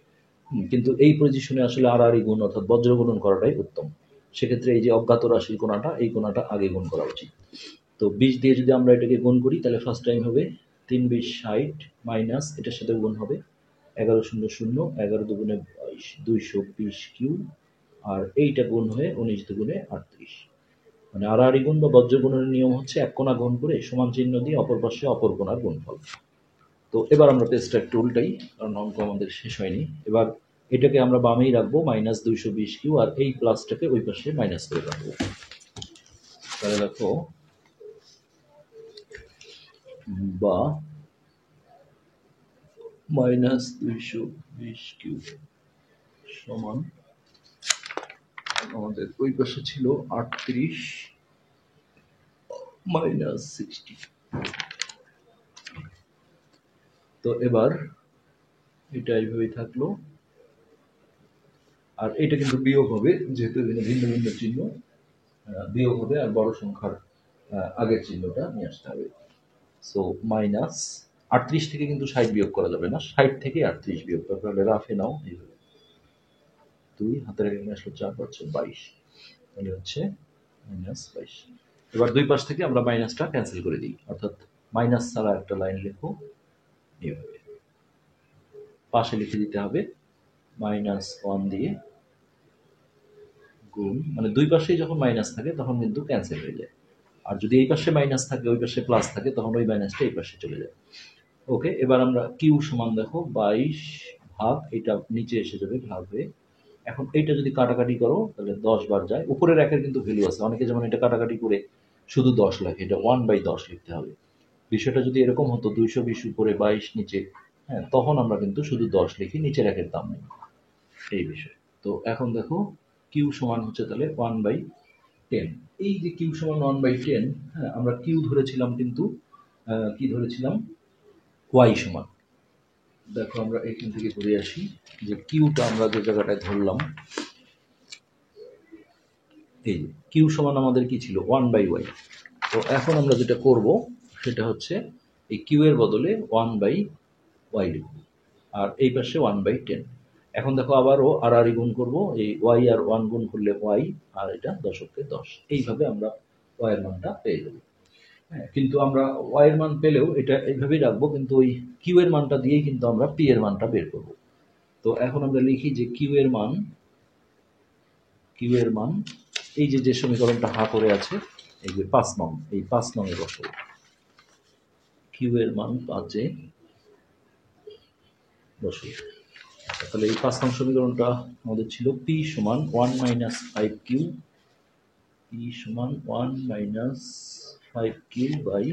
Speaker 1: কিন্তু এই পজিশনে আসলে আড়াআড়ি গুণ অর্থাৎ বজ্র গুণন করাটাই উত্তম। সেক্ষেত্রে এই যে অজ্ঞাত রাশির কোণাটা, এই কোণাটা আগে গুণ করা উচিত। তো 20 দিয়ে যদি আমরা এটাকে গুণ করি, তাহলে ফার্স্ট টাইম হবে 3 20 60 মাইনাস এটার সাথে গুণ হবে 11 0 0, 11 দুগুণে 22, 220 কিউ, আর এইটা গুণ হয়ে 19 দুগুণে 38। মানে আড়াআড়ি গুণ বা বজ্র গুণনের নিয়ম হচ্ছে এক কোণা গুণ করে সমান চিহ্ন দিয়ে অপর পাশে অপর কোণার গুণফল। তো এবার আমরা পেজটা একটু উল্টাই, কারণ অঙ্ক আমাদের শেষ হয়নি। এবার এটাকে আমরা বামেই রাখবো -220 কিউ, আর এই প্লাসটাকে ওই পাশে মাইনাস করে রাখবো। তাহলে দেখো বা -220 কিউ সমান আমাদের ওই পাশে ছিল 38 -60। তো এবার এটা এইভাবেই থাকলো, আর এটা কিন্তু বিয়োগ হবে যেহেতু এখানে ভিন্ন ভিন্ন চিহ্ন, বিয়োগ হবে, আর বড় সংখ্যার আগের চিহ্নটা নিয়ে আসতে হবে। সো -38 থেকে কিন্তু 60 বিয়োগ করা যাবে না, 60 থেকে 38 বিয়োগ করা, তাহলে রাফে নাও এইভাবে 2 হাতের এখানে আসলো 4 পাচ্ছে 22, তাহলে হচ্ছে -22। এবার দুই পাশ থেকে আমরা মাইনাসটা ক্যান্সেল করে দিই, অর্থাৎ মাইনাস ছাড়া একটা লাইন লিখো এইভাবে, পাশে লিখে দিতে হবে -1 দিয়ে গুণ, মানে দুই পাশেই যখন মাইনাস থাকে তখন কিন্তু ক্যান্সেল হয়ে যায়। আর যদি এই পাশে মাইনাস থাকে ওই পাশে প্লাস থাকে, তখন ওই মাইনাসটা এই পাশে চলে যায়। ওকে, এবার আমরা কিউ সমান দেখো 22 ভাগ, এটা নিচে এসে যাবে ভাগ হয়ে। এখন এইটা যদি কাটাকাটি করো তাহলে 10 বার যায়, উপরের একের কিন্তু ভ্যালু আছে, অনেকে যেমন এটা কাটাকাটি করে শুধু 10 লেখে, এটা 1/10 লিখতে হবে। বিষয়টা যদি এরকম হতো 220 উপরে 22 নিচে, হ্যাঁ তখন আমরা কিন্তু শুধু 10 লিখি, নিচের একের দাম নেই, এই বিষয়। তো এখন দেখো কিউ সমান হচ্ছে তাহলে 1/10। এই যে কিউ সমান 1/10, হ্যাঁ আমরা কিউ ধরেছিলাম কিন্তু কি ধরেছিলাম, ওয়াই সমান। দেখো আমরা এখান থেকে ঘুরে আসি যে কিউটা আমরা যে জায়গাটায় ধরলাম, এই কিউ সমান আমাদের কি ছিল 1/y। তো এখন আমরা যেটা করব সেটা হচ্ছে এই কিউ এর বদলে 1/y লিখব, আর এই পাশে 1/10। এখন দেখো আবারও আড়াআড়ি গুণ করব, এই ওয়াই আর 1 গুণ করলে ওয়াই, আর এটা দশকে 10, এইভাবে আমরা ওয়াই এর মানটা পেয়ে যাব। হ্যাঁ, কিন্তু আমরা ওয়াই এর মান পেলেও এটা এইভাবেই রাখবো, কিন্তু ওই কিউ এর মানটা দিয়েই কিন্তু আমরা পি এর মানটা বের করব। তো এখন আমরা লিখি যে কিউ এর মান এই যে সমীকরণটা হা করে আছে, এই যে 5 নং, এই 5 নং এ বসাবো কিউ এর মান 5 এ বসিয়ে। তাহলে এই 5 নং সমীকরণটা আমাদের ছিল পি সমান 1 - 5 কিউ, পি সমান 1 - 5 কিউ বাই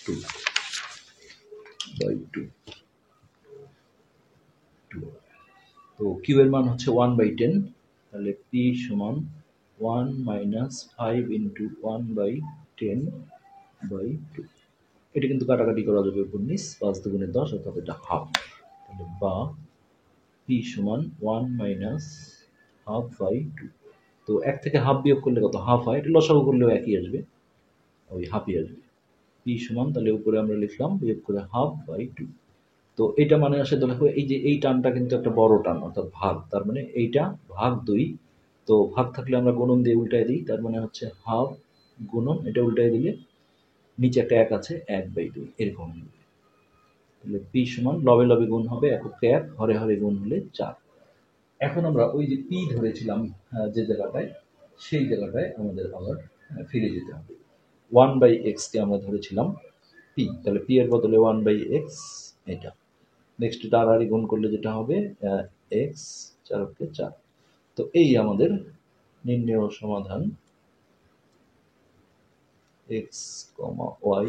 Speaker 1: 2 তো কিউ এর মান হচ্ছে 1/10, তাহলে পি সমান 1 - 5 ইন্টু 1/10 বাই 2। এটা কিন্তু কাটাকাটি করা যাবে 19, 5 দুগুণে 10, অর্থাৎ এটা হাফ। তাহলে বা পি সমান 1 - হাফ বাই 2। তো 1 থেকে হাফ বিয়োগ করলে কত, হাফ হয়, এটা লসাগু করলেও একই আসবে, ওই হাফই আসবে। পি সমান তাহলে উপরে আমরা লিখলাম বিয়োগ করে হাফ বাই 2। তো এটা মানে আসে দেখো এই যে এই টানটা কিন্তু একটা বড় টান, অর্থাৎ ভাগ, তার মানে এইটা ভাগ 2। তো ভাগ থাকলে আমরা গুণন দিয়ে উল্টায় দিই, তার মানে হচ্ছে হাফ গুণন, এটা উল্টায় দিলে নিচে একটা 1 আছে, 1/2 এরকম। তাহলে পি সমান লবে লবে গুণ হবে, একক 1, হরে হরে গুণ হলে 4। এখন আমরা ওই যে পি ধরেছিলাম যে জায়গাটায়, সেই জায়গাটায় আমাদের আবার ফিরে যেতে হবে। 1/x কে আমরা ধরেছিলাম, p পি, তাহলে পি এর বদলে 1/x এটা। নেক্সট ডাড়াড়ি গুণ করলে যেটা হবে এক্স, 4 × 4। তো এই আমাদের নির্ণেয় সমাধান এক্স কমা ওয়াই।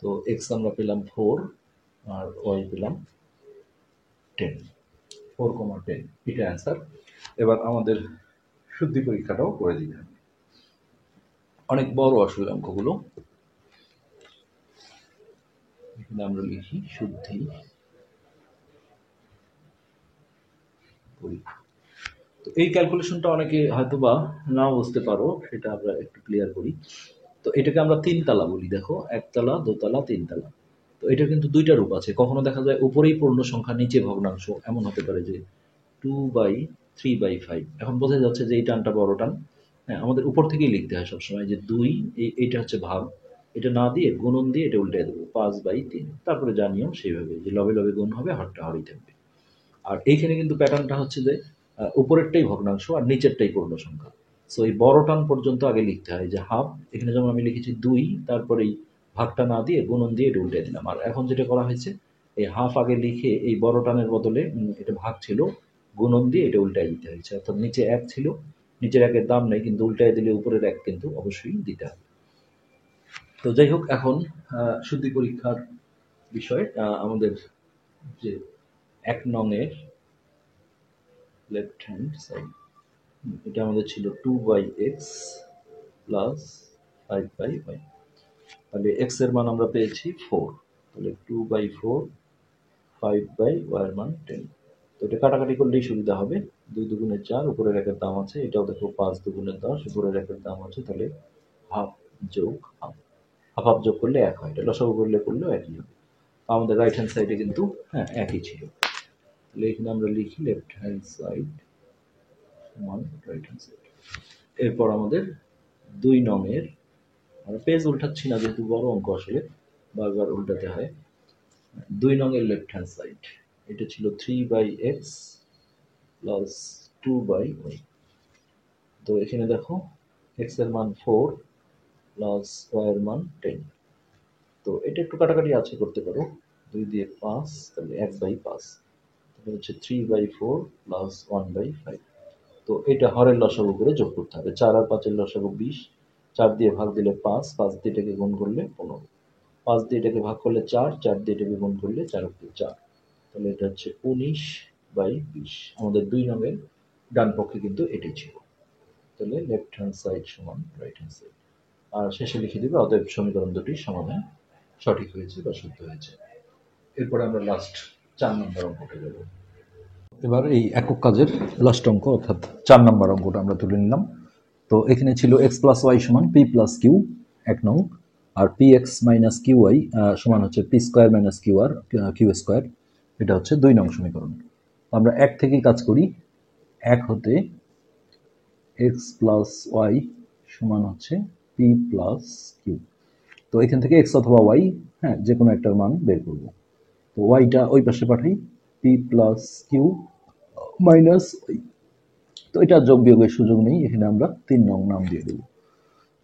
Speaker 1: তো এক্স আমরা পেলাম 4 আর ওয়াই পেলাম 10, 4, 10 এটা অ্যান্সার। এবার আমাদের শুদ্ধি পরীক্ষাটাও করে দিতে হবে। অনেক বড় আসলে অঙ্কগুলো। এখানে আমরা লিখি শুদ্ধি পরীক্ষা। তো এই ক্যালকুলেশনটা অনেকে হয়তো বা নাও বুঝতে পারো, সেটা আমরা একটু ক্লিয়ার করি। তো এটাকে আমরা 3 তালা বলি, দেখো 1 তালা, 2 তালা, 3 তালা। তো এটা কিন্তু দুইটা রূপ আছে, কখনো দেখা যায় উপরেই পূর্ণ সংখ্যা নিচে ভগ্নাংশ, এমন হতে পারে যে 2/3/5। এখন বোঝা যাচ্ছে যে এই টানটা বড় টান। হ্যাঁ, আমাদের উপর থেকেই লিখতে হয় সবসময় যে 2, এইটা হচ্ছে ভাগ, এটা না দিয়ে গুণন দিয়ে এটা উল্টে দেবো 5/3। তারপরে যা নিয়ম সেইভাবে, যে লবে লবে গুণ হবে, হরটা হরেই থাকবে। আর এইখানে কিন্তু প্যাটার্নটা হচ্ছে যে উপরেরটাই ভগ্নাংশ আর নিচেরটাই পূর্ণ সংখ্যা। সো এই বড় টান পর্যন্ত আগে লিখতে হয়, যে হাফ, এখানে যেমন আমি লিখেছি 2, তারপরেই ভাগটা না দিয়ে গুণন দিয়ে এটা উল্টে দিলাম। আর এখন যেটা করা হয়েছে, এই হাফ আগে লিখে এই বড় টানের বদলে এটা ভাগ ছিল, গুণন দিয়ে এটা উল্টায় দিতে হয়েছে। অর্থাৎ নিচে 1 ছিল, নিচের 1-এর দাম নেই, কিন্তু উল্টায় দিলে উপরের 1 কিন্তু অবশ্যই দিতে হবে। তো যাই হোক, এখন শুদ্ধি পরীক্ষার বিষয় আমাদের যে 1 নং এর লেফট হ্যান্ড সাইড, এটা আমাদের ছিল 2/x প্লাস 5/y। তাহলে x এর মান আমরা পেয়েছি 4, তাহলে 2/4, 5/y এর মান 10। তো এটা কাটাকাটি করলেই সুবিধা হবে। 2 দুগুণে 4, উপরের 1-এর দাম আছে, এটাও দেখো 5 দুগুণে 10, উপরের 1-এর দাম আছে, তাহলে হাফ যোগ হাফ, হাফ হাফ যোগ করলে 1 হয়, এটা লসাগু করলেও একই হবে। আমাদের রাইট হ্যান্ড সাইডে কিন্তু হ্যাঁ একই ছিল। তাহলে এখানে আমরা লিখি লেফট হ্যান্ড সাইড সমান রাইট হ্যান্ড সাইড। এরপর আমাদের 2 নং এর, আমরা পেজ উল্টাচ্ছি না যেহেতু বড় অঙ্ক, আসলে বারবার উল্টাতে হয়। 2 নং এর লেফট হ্যান্ড সাইড, এটা ছিল 3/x প্লাস 2/y। তো এখানে দেখো x এর মান 4 প্লাস y এর মান 10। তো এটা একটু কাটাকাটি আছে, করতে পারো, 2 দিয়ে 5, তাহলে 1/5, তাহলে হচ্ছে 3/4 প্লাস 1/5। তো এটা হরের লসাগু করে যোগ করতে হবে। 4 আর 5-এর লসাগু 20, 4 দিয়ে ভাগ দিলে 5, 5 দিয়ে এটাকে গুণ করলে 15, 5 দিয়ে এটাকে ভাগ করলে 4, 4 দিয়ে এটাকে গুণ করলে 4×4, তাহলে এটা হচ্ছে 19/20। আমাদের 2 নংয়ের ডান পক্ষে কিন্তু এটাই ছিল। তাহলে লেফট হ্যান্ড সাইড সমান রাইট হ্যান্ড সাইড। আর শেষে লিখে দিবে অতএব সমীকরণ দুটির সমাধান সঠিক হয়েছে বা শুদ্ধ হয়েছে। এরপরে আমরা লাস্ট 4 নম্বর অঙ্কটা যাব। এবার এই একক কাজের লাস্ট অঙ্ক, অর্থাৎ 4 নম্বর অঙ্কটা আমরা তুলে নিলাম। তো এখানে ছিল x প্লাস ওয়াই সমান পি প্লাস কিউ 1 নং, আর p x minus Q Y সমান হচ্ছে পি স্কোয়ার মাইনাস কিউ আর কিউ স্কোয়ার, এটা হচ্ছে 2 নং সমীকরণ। আমরা 1 থেকেই কাজ করি। 1 হতে x প্লাস ওয়াই সমান হচ্ছে পি প্লাস কিউ। তো এখান থেকে x অথবা y, হ্যাঁ, যে কোনো একটার মান বের করব। তো ওয়াইটা ওই পাশে পাঠাই, P plus Q minus Y. তো এটা যোগ বিয়োগের সুযোগ নেই, এখানে আমরা 3 নং নাম দিয়ে দেব।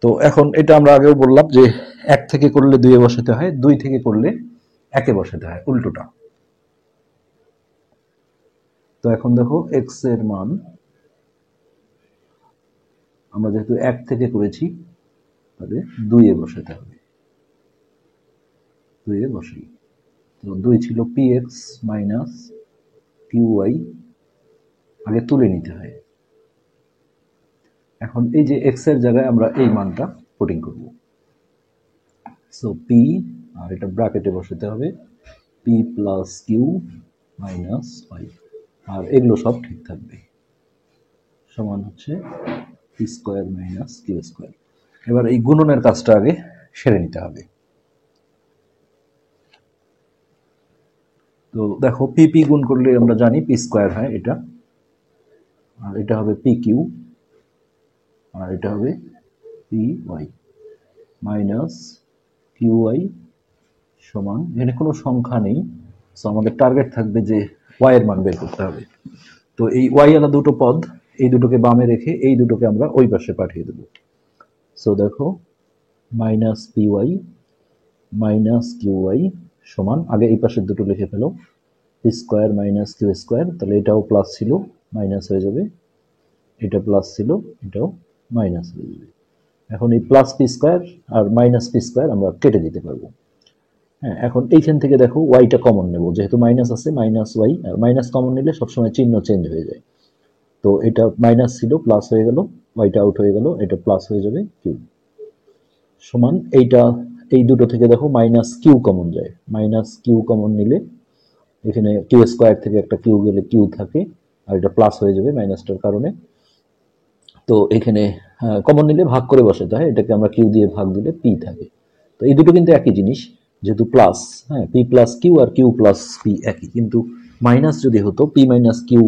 Speaker 1: তো এখন এটা আমরা আগেও বললাম যে 1 থেকে করলে 2 এ বসাতে হয়, 2 থেকে করলে 1 এ বসাতে হয়, উল্টোটা। তো এখন দেখো x এর মান আমরা যেহেতু 1 থেকে করেছি, তাহলে 2 এ বসাতে হবে। 2 এ বসাই। তো 2 ছিল px মাইনাস qy, আগে তুলে নিতে হয়। এখন এই যে x এর জায়গায় আমরা এই মানটা পুটিং করব। সো p, আর এটা ব্র্যাকেটে বসাতে হবে, p plus Q minus y, আর এগুলো সব ঠিক থাকবে, সমান হচ্ছে P square minus Q square. এবার এই গুণনের কাজটা আগে সেরে নিতে হবে। তো দেখো পি পি গুণ করলে আমরা জানি পি স্কোয়ার হয় এটা, আর এটা হবে পি কিউ, আর এটা হবে P Y minus Q Y সমান, এখানে কোনো সংখ্যা নেই, সো আমাদের টার্গেট থাকবে যে ওয়াই এর মান বের করতে হবে। তো এই ওয়াই আলা দুটো পদ, এই দুটোকে বামে রেখে এই দুটোকে আমরা ওই পাশে পাঠিয়ে দেব। সো দেখো minus p Y minus Q Y সমান, আগে এই পাশের দুটো লিখে ফেলো, p square minus Q square, তাহলে এটাও প্লাস ছিল মাইনাস হয়ে যাবে, এটা প্লাস ছিল এটাও মাইনাস হয়ে যাবে। এখন এই প্লাস পি স্কোয়ার আর মাইনাস পি স্কোয়ার আমরা কেটে দিতে পারবো। হ্যাঁ, এখন এইখান থেকে দেখো ওয়াইটা কমন নেব, যেহেতু মাইনাস আছে মাইনাস ওয়াই, আর মাইনাস কমন নিলে সবসময় চিহ্ন চেঞ্জ হয়ে যায়। তো এটা মাইনাস ছিল প্লাস হয়ে গেল, ওয়াইটা আউট হয়ে গেল, এটা প্লাস হয়ে যাবে কিউ সমান এইটা, এই দুটো থেকে দেখো মাইনাস কিউ কমন যায়, মাইনাস কিউ কমন নিলে এখানে কিউ স্কোয়ার থেকে একটা কিউ গেলে কিউ থাকে, আর এটা প্লাস হয়ে যাবে মাইনাসটার কারণে। তো এখানে কমন নিলে ভাগ করে বসাতে হয়, এটাকে আমরা কিউ দিয়ে ভাগ দিলে পি থাকে। তো এই দুটো কিন্তু একই জিনিস, যেহেতু প্লাস, হ্যাঁ, পি প্লাস কিউ আর কিউ প্লাস পি একই, কিন্তু মাইনাস যদি হতো পি মাইনাস কিউ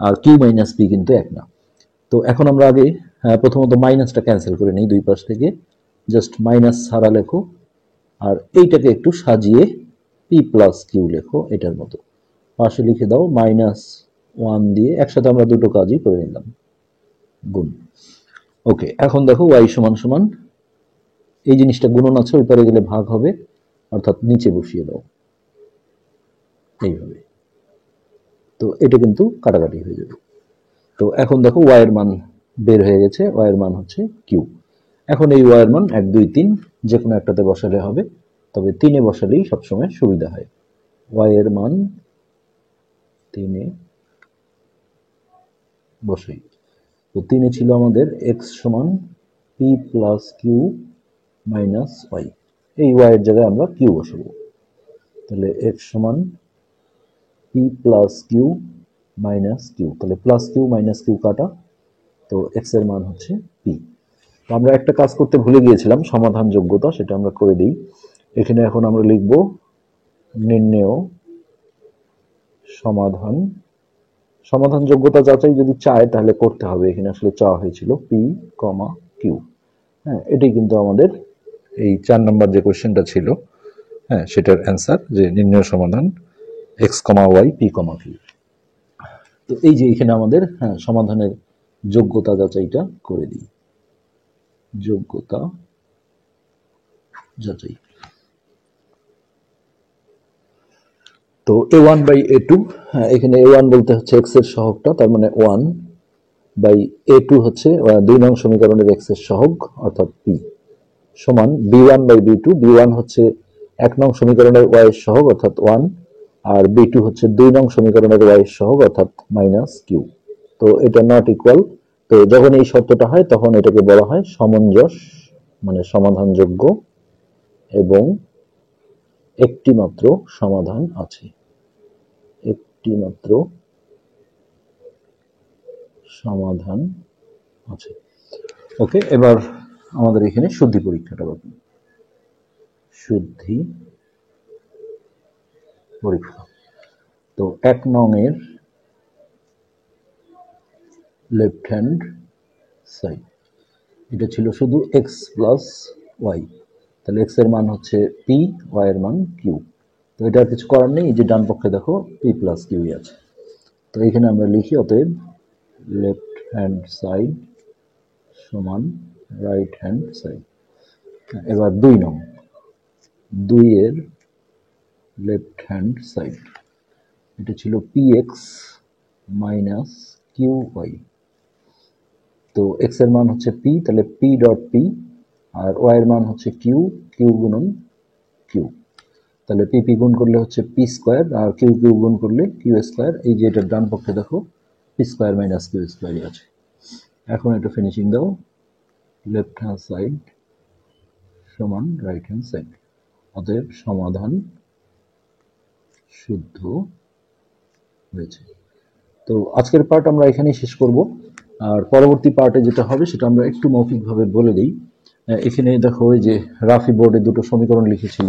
Speaker 1: আর কিউ মাইনাস পি কিন্তু এক না। তো এখন আমরা আগে প্রথমত মাইনাসটা ক্যান্সেল করে নিই দুই পাশ থেকে, জাস্ট মাইনাস ছাড়া লেখো, আর এইটাকে একটু সাজিয়ে পি প্লাস কিউ লেখো এটার মতো, পাশে লিখে দাও মাইনাস ওয়ান দিয়ে, একসাথে আমরা দুটো কাজই করে নিলাম, গুণ। ওকে, এখন দেখো ওয়াই সমান সমান এই জিনিসটা গুণন আছে, ওই পারে গেলে ভাগ হবে, অর্থাৎ নিচে বসিয়ে দাও এইভাবে, তো এটা কিন্তু কাটাকাটি হয়ে যাবে। তো এখন দেখো ওয়াই এর মান বের হয়ে গেছে, ওয়াই এর মান হচ্ছে কিউ। এখন এই ওয়াই এর মান 1 2 3 যে কোনো একটাতে বসালে হবে, তবে 3-এ বসালেই সবসময় সুবিধা হয়। ওয়াই এর মান 3-এ বসাই। তো 3-এ ছিল আমাদের এক্স সমান P plus Q minus Y, এই ওয়াই এর জায়গায় আমরা কিউ বসাবো, তাহলে এক্স সমান P plus Q minus Q, তাহলে প্লাস কিউ মাইনাস কিউ কাটা, তো এক্স এর মান হচ্ছে পি। তো আমরা একটা কাজ করতে ভুলে গিয়েছিলাম, সমাধান যোগ্যতা, সেটা আমরা করে দিই। এখানে এখন আমরা লিখব নির্ণেয় সমাধান, সমাধান যোগ্যতা যাচাই যদি চায় তাহলে করতে হবে, এখানে আসলে চাওয়া হয়েছিল পি কমা কিউ। হ্যাঁ, এটাই কিন্তু আমাদের এই 4 নম্বর যে কোশ্চেনটা ছিল, হ্যাঁ, সেটার অ্যান্সার, যে নির্ণেয় সমাধান এক্স কমা ওয়াই পি কমা কিউ। তো এই যে এখানে আমাদের সমাধানের যোগ্যতা যাচাইটা করে দিই, যোগ্যতা যাচাই। তো a1 বাই a2, এখানে a1 বলতে হচ্ছে x এর সহগটা, তার মানে 1 বাই a2 হচ্ছে 2 নং সমীকরণের x এর সহগ অর্থাৎ p, সমান b1 বাই b2, b1 হচ্ছে 1 নং সমীকরণের y এর সহগ অর্থাৎ 1, আর b2 হচ্ছে 2 নং সমীকরণের y এর সহগ অর্থাৎ মাইনাস q। তো এটা নট ইকুয়াল, তো যখন এই শর্তটা হয় তখন এটাকে বলা হয় সমঞ্জস, মানে সমাধানযোগ্য এবং একটি মাত্র সমাধান আছে, একটি মাত্র সমাধান আছে। ওকে, এবার আমাদের এখানে শুদ্ধি পরীক্ষাটা বাকি, শুদ্ধি পরীক্ষা। তো 1 নং এর লেফট হ্যান্ড সাইড, এটা ছিল শুধু x প্লাস ওয়াই, তাহলে x এর মান হচ্ছে p, y এর মান q। তো এটা কিছু করার নেই, যে ডান পক্ষে দেখো p প্লাস q আছে। তো এখানে আমরা লিখি অতএব লেফট হ্যান্ড সাইড সমান রাইট হ্যান্ড সাইড। এবার 2 নং, 2 এর লেফট হ্যান্ড সাইড, এটা ছিল px মাইনাস qy। তো x এর মান হচ্ছে p, তাহলে p ডট p, আর y এর মান হচ্ছে q, q গুণন q, তাহলে p p গুণ করলে হচ্ছে p স্কয়ার, আর q q গুণ করলে q স্কয়ার। এই যে এটার ডান পক্ষে দেখো p স্কয়ার মাইনাস q স্কয়ারই আছে। এখন এটা ফিনিশিং দাও, লেফট হ্যান্ড সাইড সমান রাইট হ্যান্ড সাইড, অতএব সমাধান শুদ্ধ হয়েছে। তো আজকের পার্ট আমরা এখানেই শেষ করব, আর পরবর্তী পার্টে যেটা হবে সেটা আমরা একটু মৌখিকভাবে বলে দিই। এখানে দেখো এই যে রাফি বোর্ডে দুটো সমীকরণ লিখেছিল,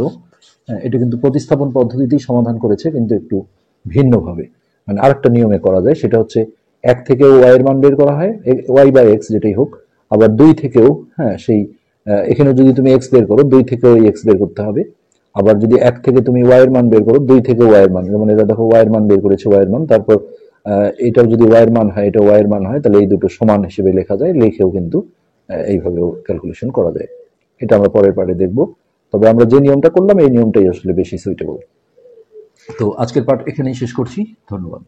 Speaker 1: এটা কিন্তু প্রতিস্থাপন পদ্ধতিতেই সমাধান করেছে, কিন্তু একটু ভিন্নভাবে, মানে আরেকটা নিয়মে করা যায়, সেটা হচ্ছে 1 থেকে ওয়াই এর মান বের করা হয়, ওয়াই বাই এক্স যেটাই হোক, আবার 2 থেকেও, হ্যাঁ, সেই এখানে যদি তুমি এক্স বের করো 2 থেকেও এক্স বের করতে হবে, আবার যদি 1 থেকে তুমি ওয়াই এর মান বের করো 2 থেকে ওয়াই এর মান, যেমন এটা দেখো ওয়াই এর মান বের করেছে, ওয়াই এর মান, তারপর এটাও যদি ওয়াই এর মান হয় এটা ওয়াই এর মান হয়, তাহলে এই দুটো সমান হিসেবে লেখা যায়, লিখেও কিন্তু এইভাবেও ক্যালকুলেশন করা যায়। এটা আমরা পরের পার্টে দেখব।
Speaker 2: তবে আমরা যে নিয়মটা করলাম এই নিয়মটাই আসলে বেশি সুইটেবল।
Speaker 1: তো আজকের পাঠ এখানেই শেষ করছি। ধন্যবাদ।